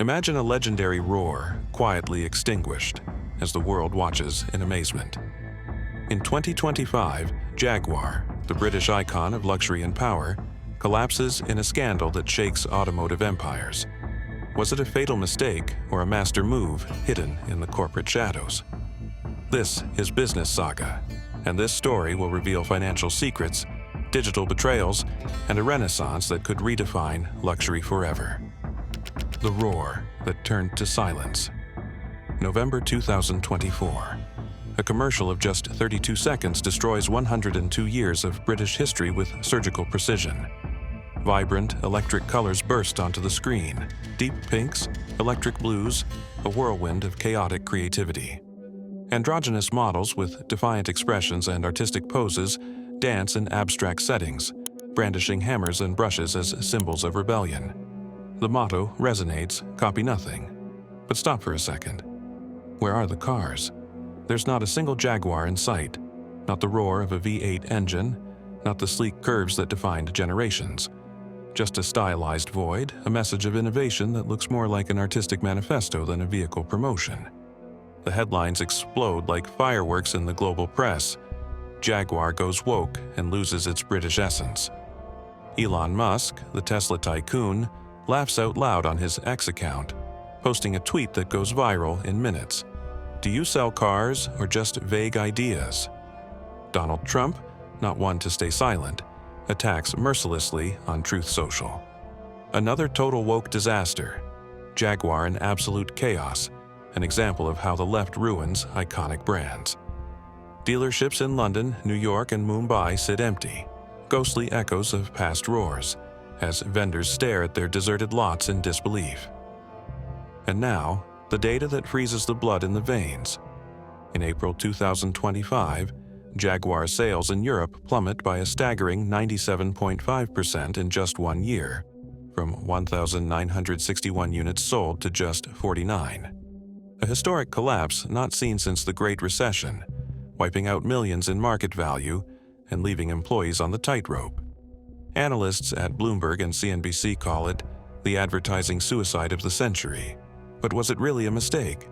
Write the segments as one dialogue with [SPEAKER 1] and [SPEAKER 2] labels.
[SPEAKER 1] Imagine a legendary roar quietly extinguished as the world watches in amazement. In 2025, Jaguar, the British icon of luxury and power, collapses in a scandal that shakes automotive empires. Was it a fatal mistake or a master move hidden in the corporate shadows? This is Business Saga, and this story will reveal financial secrets, digital betrayals, and a renaissance that could redefine luxury forever. The roar that turned to silence. November 2024. A commercial of just 32 seconds destroys 102 years of British history with surgical precision. Vibrant, electric colors burst onto the screen. Deep pinks, electric blues, a whirlwind of chaotic creativity. Androgynous models with defiant expressions and artistic poses dance in abstract settings, brandishing hammers and brushes as symbols of rebellion. The motto resonates, copy nothing. But stop for a second. Where are the cars? There's not a single Jaguar in sight, not the roar of a V8 engine, not the sleek curves that defined generations. Just a stylized void, a message of innovation that looks more like an artistic manifesto than a vehicle promotion. The headlines explode like fireworks in the global press. Jaguar goes woke and loses its British essence. Elon Musk, the Tesla tycoon, laughs out loud on his X account, posting a tweet that goes viral in minutes. Do you sell cars or just vague ideas? Donald Trump, not one to stay silent, attacks mercilessly on Truth Social. Another total woke disaster. Jaguar in absolute chaos, an example of how the left ruins iconic brands. Dealerships in London, New York, and Mumbai sit empty, ghostly echoes of past roars, as vendors stare at their deserted lots in disbelief. And now, the data that freezes the blood in the veins. In April 2025, Jaguar sales in Europe plummet by a staggering 97.5% in just 1 year, from 1,961 units sold to just 49. A historic collapse not seen since the Great Recession, wiping out millions in market value and leaving employees on the tightrope. Analysts at Bloomberg and CNBC call it the advertising suicide of the century. But was it really a mistake?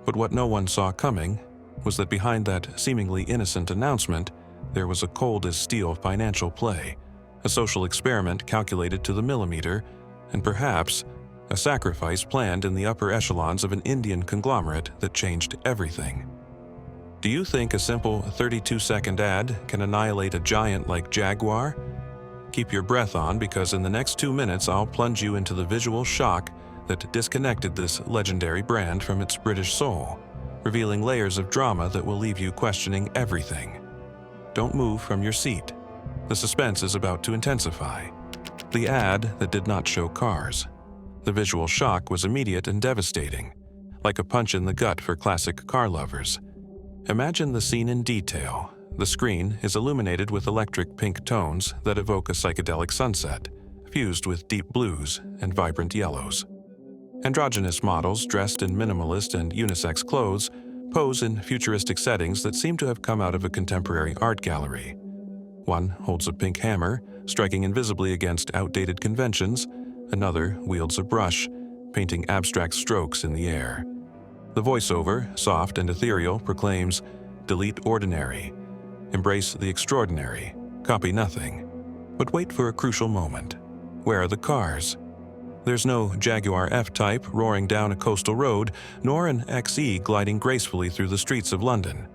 [SPEAKER 1] But what no one saw coming was that behind that seemingly innocent announcement, there was a cold-as-steel financial play, a social experiment calculated to the millimeter, and perhaps a sacrifice planned in the upper echelons of an Indian conglomerate that changed everything. Do you think a simple 32-second ad can annihilate a giant like Jaguar? Keep your breath on, because in the next 2 minutes I'll plunge you into the visual shock that disconnected this legendary brand from its British soul, revealing layers of drama that will leave you questioning everything. Don't move from your seat. The suspense is about to intensify. The ad that did not show cars. The visual shock was immediate and devastating, like a punch in the gut for classic car lovers. Imagine the scene in detail. The screen is illuminated with electric pink tones that evoke a psychedelic sunset, fused with deep blues and vibrant yellows. Androgynous models dressed in minimalist and unisex clothes pose in futuristic settings that seem to have come out of a contemporary art gallery. One holds a pink hammer, striking invisibly against outdated conventions. Another wields a brush, painting abstract strokes in the air. The voiceover, soft and ethereal, proclaims, "Delete ordinary. Embrace the extraordinary. Copy nothing." But wait for a crucial moment. Where are the cars? There's no Jaguar F-Type roaring down a coastal road, nor an XE gliding gracefully through the streets of London.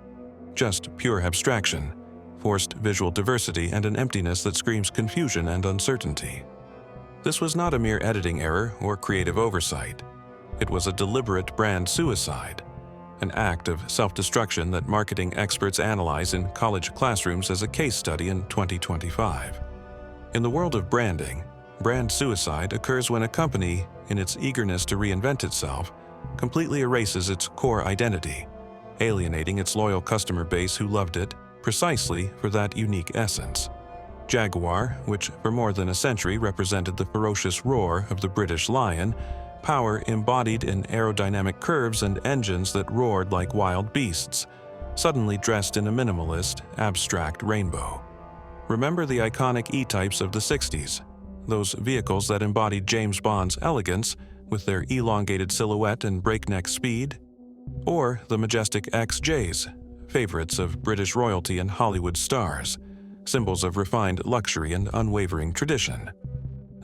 [SPEAKER 1] Just pure abstraction, forced visual diversity, and an emptiness that screams confusion and uncertainty. This was not a mere editing error or creative oversight. It was a deliberate brand suicide, an act of self-destruction that marketing experts analyze in college classrooms as a case study in 2025. In the world of branding, brand suicide occurs when a company, in its eagerness to reinvent itself, completely erases its core identity, alienating its loyal customer base who loved it precisely for that unique essence. Jaguar, which for more than a century represented the ferocious roar of the British lion, power embodied in aerodynamic curves and engines that roared like wild beasts, suddenly dressed in a minimalist, abstract rainbow. Remember the iconic E-types of the 60s, those vehicles that embodied James Bond's elegance with their elongated silhouette and breakneck speed, or the majestic XJs, favorites of British royalty and Hollywood stars, symbols of refined luxury and unwavering tradition.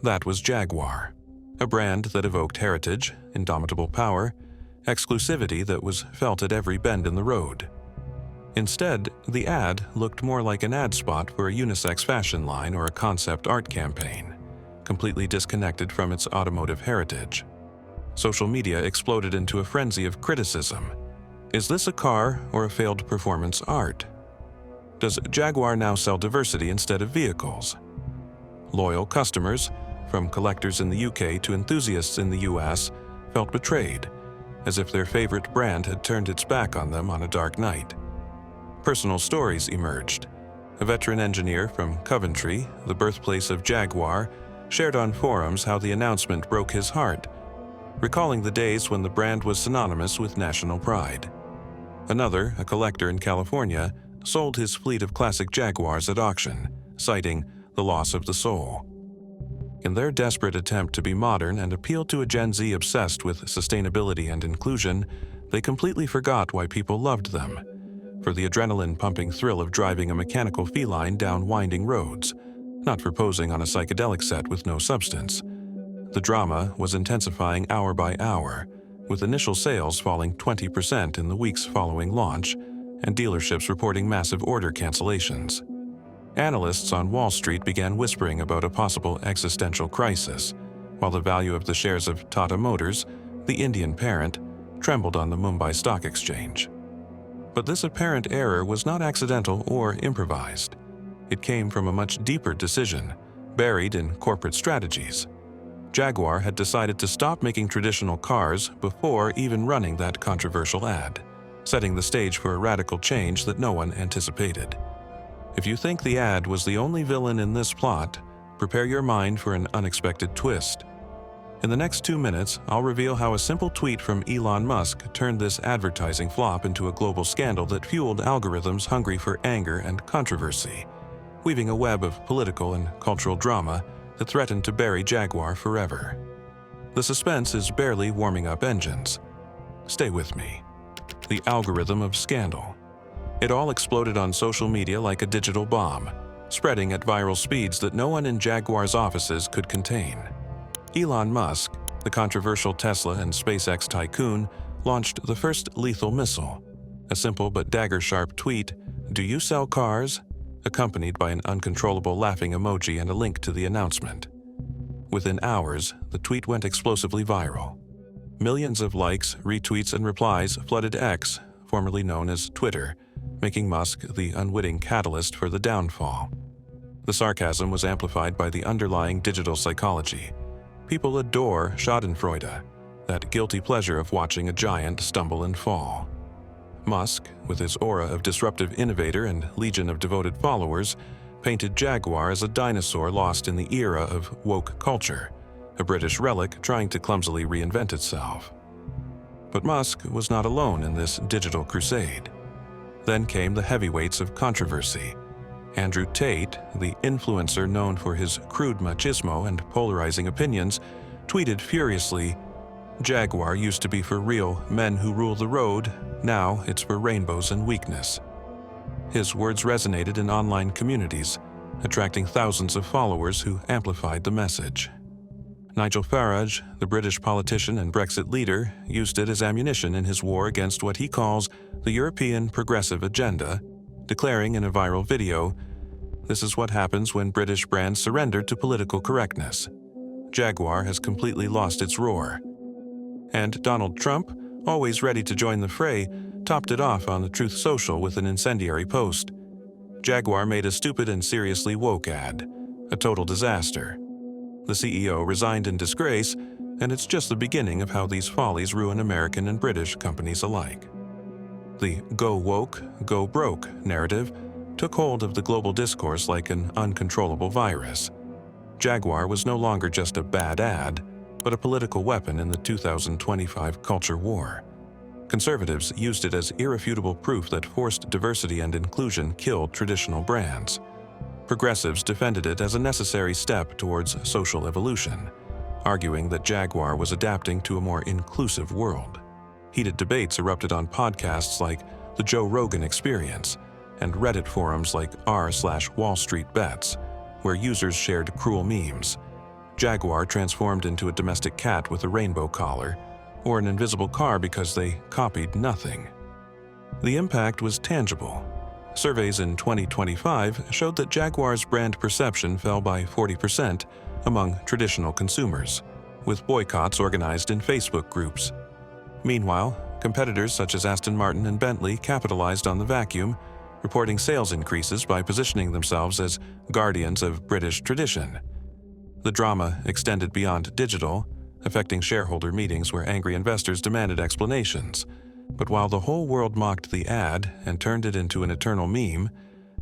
[SPEAKER 1] That was Jaguar, a brand that evoked heritage, indomitable power, exclusivity that was felt at every bend in the road. Instead, the ad looked more like an ad spot for a unisex fashion line or a concept art campaign, completely disconnected from its automotive heritage. Social media exploded into a frenzy of criticism. Is this a car or a failed performance art? Does Jaguar now sell diversity instead of vehicles? Loyal customers, from collectors in the UK to enthusiasts in the US, felt betrayed, as if their favorite brand had turned its back on them on a dark night. Personal stories emerged. A veteran engineer from Coventry, the birthplace of Jaguar, shared on forums how the announcement broke his heart, recalling the days when the brand was synonymous with national pride. Another, a collector in California, sold his fleet of classic Jaguars at auction, citing the loss of the soul. In their desperate attempt to be modern and appeal to a Gen Z obsessed with sustainability and inclusion, they completely forgot why people loved them: for the adrenaline-pumping thrill of driving a mechanical feline down winding roads, not for posing on a psychedelic set with no substance. The drama was intensifying hour by hour, with initial sales falling 20% in the weeks following launch, and dealerships reporting massive order cancellations. Analysts on Wall Street began whispering about a possible existential crisis, while the value of the shares of Tata Motors, the Indian parent, trembled on the Mumbai Stock Exchange. But this apparent error was not accidental or improvised. It came from a much deeper decision, buried in corporate strategies. Jaguar had decided to stop making traditional cars before even running that controversial ad, setting the stage for a radical change that no one anticipated. If you think the ad was the only villain in this plot, prepare your mind for an unexpected twist. In the next 2 minutes, I'll reveal how a simple tweet from Elon Musk turned this advertising flop into a global scandal that fueled algorithms hungry for anger and controversy, weaving a web of political and cultural drama that threatened to bury Jaguar forever. The suspense is barely warming up engines. Stay with me. The algorithm of scandal. It all exploded on social media like a digital bomb, spreading at viral speeds that no one in Jaguar's offices could contain. Elon Musk, the controversial Tesla and SpaceX tycoon, launched the first lethal missile, a simple but dagger-sharp tweet, "Do you sell cars?" accompanied by an uncontrollable laughing emoji and a link to the announcement. Within hours, the tweet went explosively viral. Millions of likes, retweets, and replies flooded X, formerly known as Twitter, making Musk the unwitting catalyst for the downfall. The sarcasm was amplified by the underlying digital psychology. People adore schadenfreude, that guilty pleasure of watching a giant stumble and fall. Musk, with his aura of disruptive innovator and legion of devoted followers, painted Jaguar as a dinosaur lost in the era of woke culture, a British relic trying to clumsily reinvent itself. But Musk was not alone in this digital crusade. Then came the heavyweights of controversy. Andrew Tate, the influencer known for his crude machismo and polarizing opinions, tweeted furiously, "Jaguar used to be for real men who rule the road, now it's for rainbows and weakness." His words resonated in online communities, attracting thousands of followers who amplified the message. Nigel Farage, the British politician and Brexit leader, used it as ammunition in his war against what he calls the European progressive agenda, declaring in a viral video, "This is what happens when British brands surrender to political correctness. Jaguar has completely lost its roar." And Donald Trump, always ready to join the fray, topped it off on the Truth Social with an incendiary post. Jaguar made a stupid and seriously woke ad, a total disaster. The CEO resigned in disgrace, and it's just the beginning of how these follies ruin American and British companies alike. The "go woke, go broke" narrative took hold of the global discourse like an uncontrollable virus. Jaguar was no longer just a bad ad, but a political weapon in the 2025 culture war. Conservatives used it as irrefutable proof that forced diversity and inclusion killed traditional brands. Progressives defended it as a necessary step towards social evolution, arguing that Jaguar was adapting to a more inclusive world. Heated debates erupted on podcasts like The Joe Rogan Experience and Reddit forums like r/Wall Street Bets, where users shared cruel memes. Jaguar transformed into a domestic cat with a rainbow collar, or an invisible car because they copied nothing. The impact was tangible. Surveys in 2025 showed that Jaguar's brand perception fell by 40% among traditional consumers, with boycotts organized in Facebook groups. Meanwhile, competitors such as Aston Martin and Bentley capitalized on the vacuum, reporting sales increases by positioning themselves as guardians of British tradition. The drama extended beyond digital, affecting shareholder meetings where angry investors demanded explanations. But while the whole world mocked the ad and turned it into an eternal meme,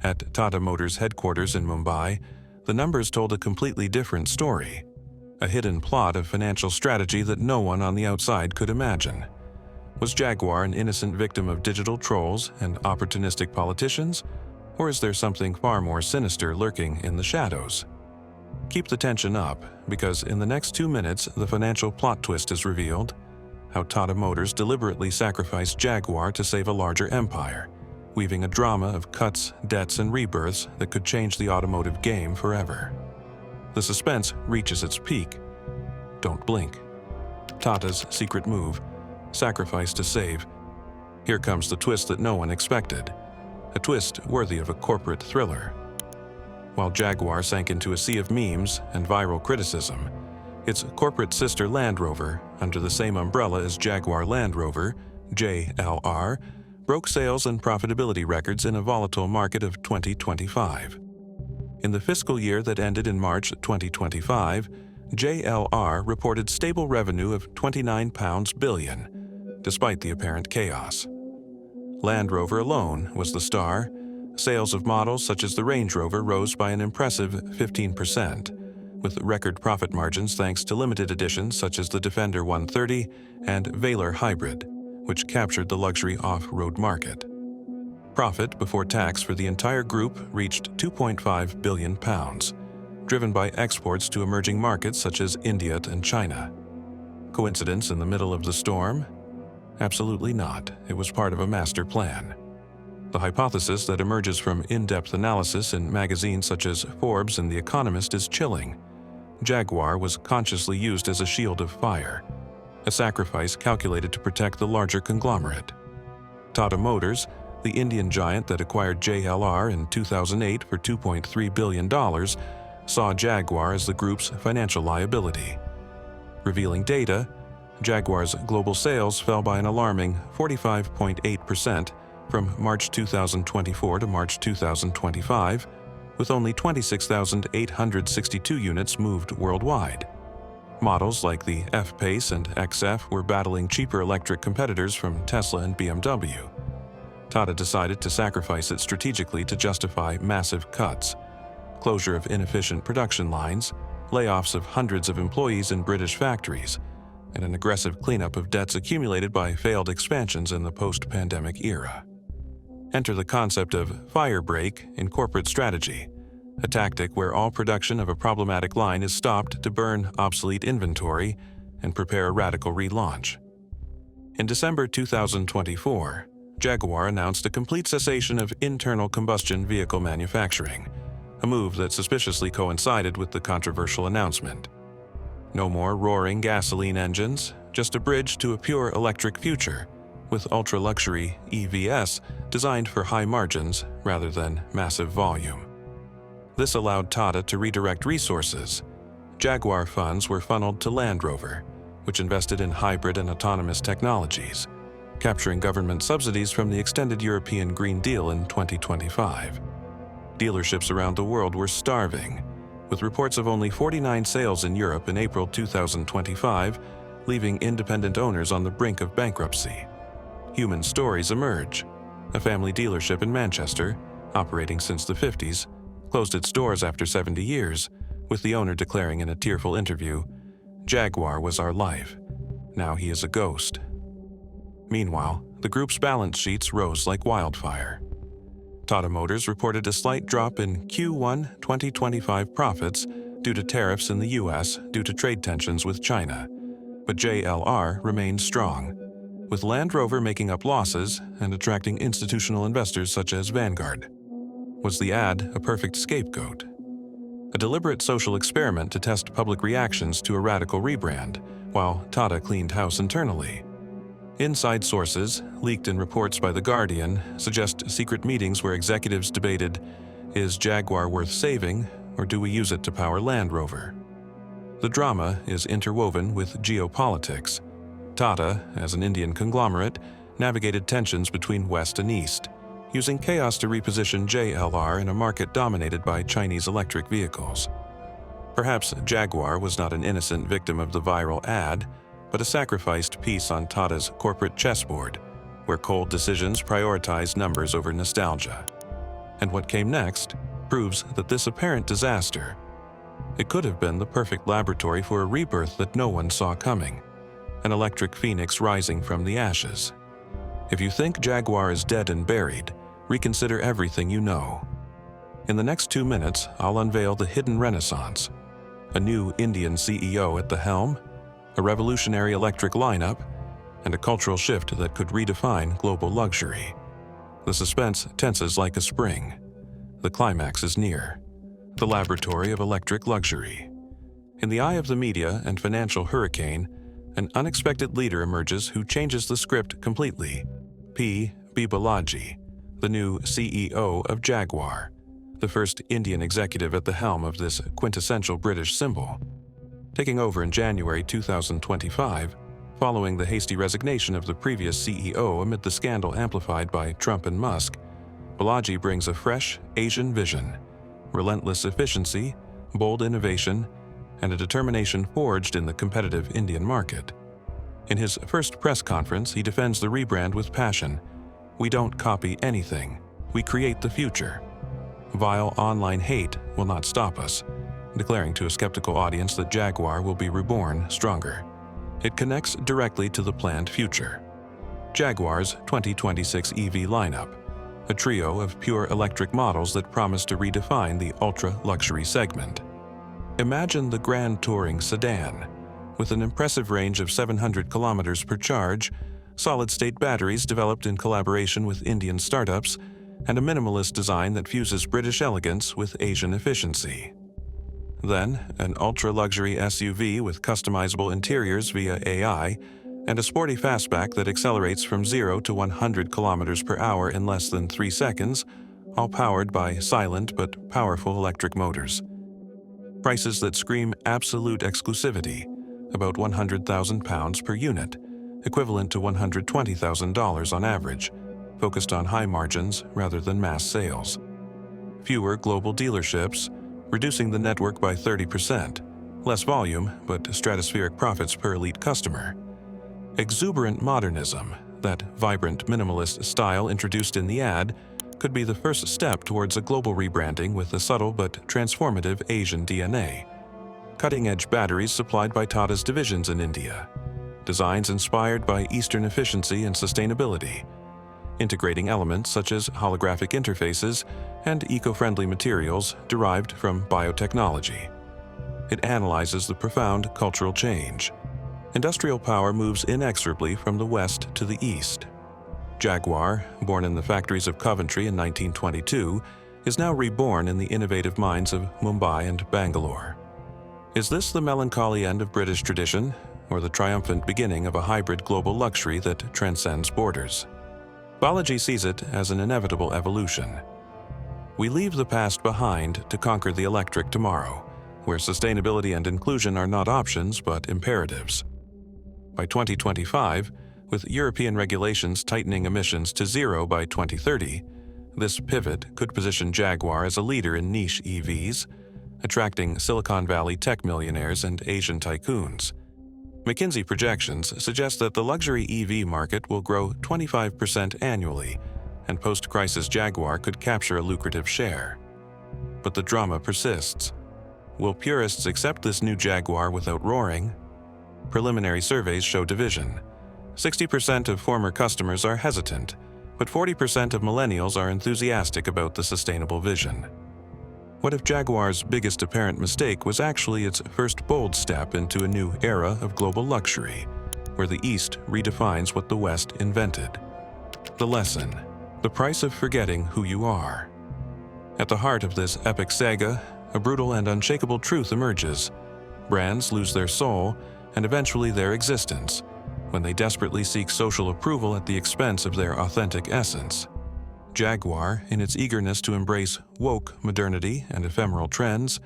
[SPEAKER 1] at Tata Motors' headquarters in Mumbai, the numbers told a completely different story, a hidden plot of financial strategy that no one on the outside could imagine. Was Jaguar an innocent victim of digital trolls and opportunistic politicians, or is there something far more sinister lurking in the shadows? Keep the tension up, because in the next 2 minutes, the financial plot twist is revealed: how Tata Motors deliberately sacrificed Jaguar to save a larger empire, weaving a drama of cuts, debts, and rebirths that could change the automotive game forever. The suspense reaches its peak. Don't blink. Tata's secret move: sacrifice to save. Here comes the twist that no one expected, a twist worthy of a corporate thriller. While Jaguar sank into a sea of memes and viral criticism, its corporate sister Land Rover, under the same umbrella as Jaguar Land Rover, JLR, broke sales and profitability records in a volatile market of 2025. In the fiscal year that ended in March 2025, JLR reported stable revenue of £29 billion, despite the apparent chaos. Land Rover alone was the star. Sales of models such as the Range Rover rose by an impressive 15%, with record profit margins thanks to limited editions such as the Defender 130 and Velar Hybrid, which captured the luxury off-road market. Profit before tax for the entire group reached £2.5 billion, driven by exports to emerging markets such as India and China. Coincidence in the middle of the storm? Absolutely not. It was part of a master plan. The hypothesis that emerges from in-depth analysis in magazines such as Forbes and The Economist is chilling. Jaguar was consciously used as a shield of fire, a sacrifice calculated to protect the larger conglomerate. Tata Motors, the Indian giant that acquired JLR in 2008 for $2.3 billion, saw Jaguar as the group's financial liability. Revealing data, Jaguar's global sales fell by an alarming 45.8% from March 2024 to March 2025, with only 26,862 units moved worldwide. Models like the F-Pace and XF were battling cheaper electric competitors from Tesla and BMW. Tata decided to sacrifice it strategically to justify massive cuts: closure of inefficient production lines, layoffs of hundreds of employees in British factories, and an aggressive cleanup of debts accumulated by failed expansions in the post-pandemic era. Enter the concept of fire break in corporate strategy, a tactic where all production of a problematic line is stopped to burn obsolete inventory and prepare a radical relaunch. In December 2024, Jaguar announced a complete cessation of internal combustion vehicle manufacturing, a move that suspiciously coincided with the controversial announcement. No more roaring gasoline engines, just a bridge to a pure electric future, with ultra-luxury EVs designed for high margins rather than massive volume. This allowed Tata to redirect resources. Jaguar funds were funneled to Land Rover, which invested in hybrid and autonomous technologies, capturing government subsidies from the extended European Green Deal in 2025. Dealerships around the world were starving, with reports of only 49 sales in Europe in April 2025, leaving independent owners on the brink of bankruptcy. Human stories emerge. A family dealership in Manchester, operating since the 50s, closed its doors after 70 years, with the owner declaring in a tearful interview, "Jaguar was our life. Now he is a ghost." Meanwhile, the group's balance sheets rose like wildfire. Tata Motors reported a slight drop in Q1 2025 profits due to tariffs in the US due to trade tensions with China. But JLR remained strong, with Land Rover making up losses and attracting institutional investors such as Vanguard. Was the ad a perfect scapegoat? A deliberate social experiment to test public reactions to a radical rebrand, while Tata cleaned house internally. Inside sources, leaked in reports by The Guardian, suggest secret meetings where executives debated, is Jaguar worth saving, or do we use it to power Land Rover? The drama is interwoven with geopolitics. Tata, as an Indian conglomerate, navigated tensions between West and East, using chaos to reposition JLR in a market dominated by Chinese electric vehicles. Perhaps Jaguar was not an innocent victim of the viral ad, but a sacrificed piece on Tata's corporate chessboard, where cold decisions prioritized numbers over nostalgia. And what came next proves that this apparent disaster, it could have been the perfect laboratory for a rebirth that no one saw coming, an electric phoenix rising from the ashes. If you think Jaguar is dead and buried, reconsider everything you know. In the next 2 minutes, I'll unveil the hidden renaissance, a new Indian CEO at the helm, a revolutionary electric lineup, and a cultural shift that could redefine global luxury. The suspense tenses like a spring. The climax is near. The laboratory of electric luxury. In the eye of the media and financial hurricane, an unexpected leader emerges who changes the script completely. P. B. Balaji, the new CEO of Jaguar, the first Indian executive at the helm of this quintessential British symbol. Taking over in January 2025, following the hasty resignation of the previous CEO amid the scandal amplified by Trump and Musk, Balaji brings a fresh Asian vision, relentless efficiency, bold innovation, and a determination forged in the competitive Indian market. In his first press conference, he defends the rebrand with passion. "We don't copy anything. We create the future. Vile online hate will not stop us," declaring to a skeptical audience that Jaguar will be reborn stronger. It connects directly to the planned future. Jaguar's 2026 EV lineup, a trio of pure electric models that promise to redefine the ultra-luxury segment. Imagine the Grand Touring sedan, with an impressive range of 700 kilometers per charge, solid-state batteries developed in collaboration with Indian startups, and a minimalist design that fuses British elegance with Asian efficiency. Then, an ultra-luxury SUV with customizable interiors via AI, and a sporty fastback that accelerates from 0 to 100 kilometers per hour in less than 3 seconds, all powered by silent but powerful electric motors. Prices that scream absolute exclusivity, about £100,000 per unit, equivalent to $120,000 on average, focused on high margins rather than mass sales. Fewer global dealerships, reducing the network by 30%, less volume but stratospheric profits per elite customer. Exuberant modernism, that vibrant minimalist style introduced in the ad, could be the first step towards a global rebranding with a subtle but transformative Asian DNA. Cutting-edge batteries supplied by Tata's divisions in India. Designs inspired by Eastern efficiency and sustainability, integrating elements such as holographic interfaces and eco-friendly materials derived from biotechnology. It analyzes the profound cultural change. Industrial power moves inexorably from the west to the east. Jaguar, born in the factories of Coventry in 1922, is now reborn in the innovative minds of Mumbai and Bangalore. Is this the melancholy end of British tradition, or the triumphant beginning of a hybrid global luxury that transcends borders? Balaji sees it as an inevitable evolution. We leave the past behind to conquer the electric tomorrow, where sustainability and inclusion are not options but imperatives. By 2025, with European regulations tightening emissions to 0 by 2030, this pivot could position Jaguar as a leader in niche EVs, attracting Silicon Valley tech millionaires and Asian tycoons. McKinsey projections suggest that the luxury EV market will grow 25% annually, and post-crisis Jaguar could capture a lucrative share. But the drama persists. Will purists accept this new Jaguar without roaring? Preliminary surveys show division. 60% of former customers are hesitant, but 40% of millennials are enthusiastic about the sustainable vision. What if Jaguar's biggest apparent mistake was actually its first bold step into a new era of global luxury, where the East redefines what the West invented? The lesson: the price of forgetting who you are. At the heart of this epic saga, a brutal and unshakable truth emerges. Brands lose their soul and eventually their existence when they desperately seek social approval at the expense of their authentic essence. Jaguar, in its eagerness to embrace woke modernity and ephemeral trends,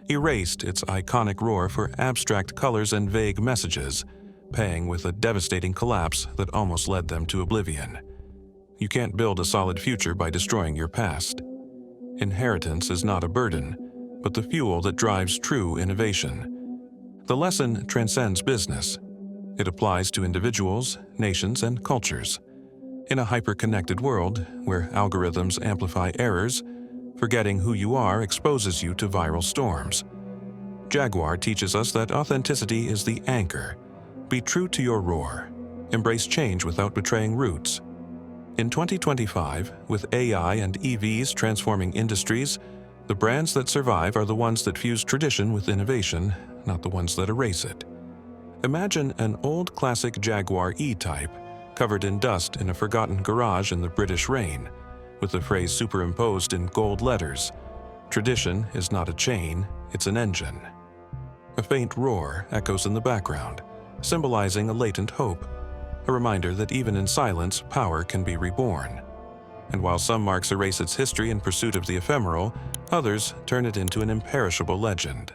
[SPEAKER 1] erased its iconic roar for abstract colors and vague messages, paying with a devastating collapse that almost led them to oblivion. You can't build a solid future by destroying your past. Inheritance is not a burden, but the fuel that drives true innovation. The lesson transcends business. It applies to individuals, nations, and cultures. In a hyper-connected world, where algorithms amplify errors, forgetting who you are exposes you to viral storms. Jaguar teaches us that authenticity is the anchor. Be true to your roar. Embrace change without betraying roots. In 2025, with AI and EVs transforming industries, the brands that survive are the ones that fuse tradition with innovation, not the ones that erase it. Imagine an old classic Jaguar E-Type, covered in dust in a forgotten garage in the British rain, with the phrase superimposed in gold letters: "Tradition is not a chain, it's an engine." A faint roar echoes in the background, symbolizing a latent hope, a reminder that even in silence, power can be reborn. And while some marks erase its history in pursuit of the ephemeral, others turn it into an imperishable legend.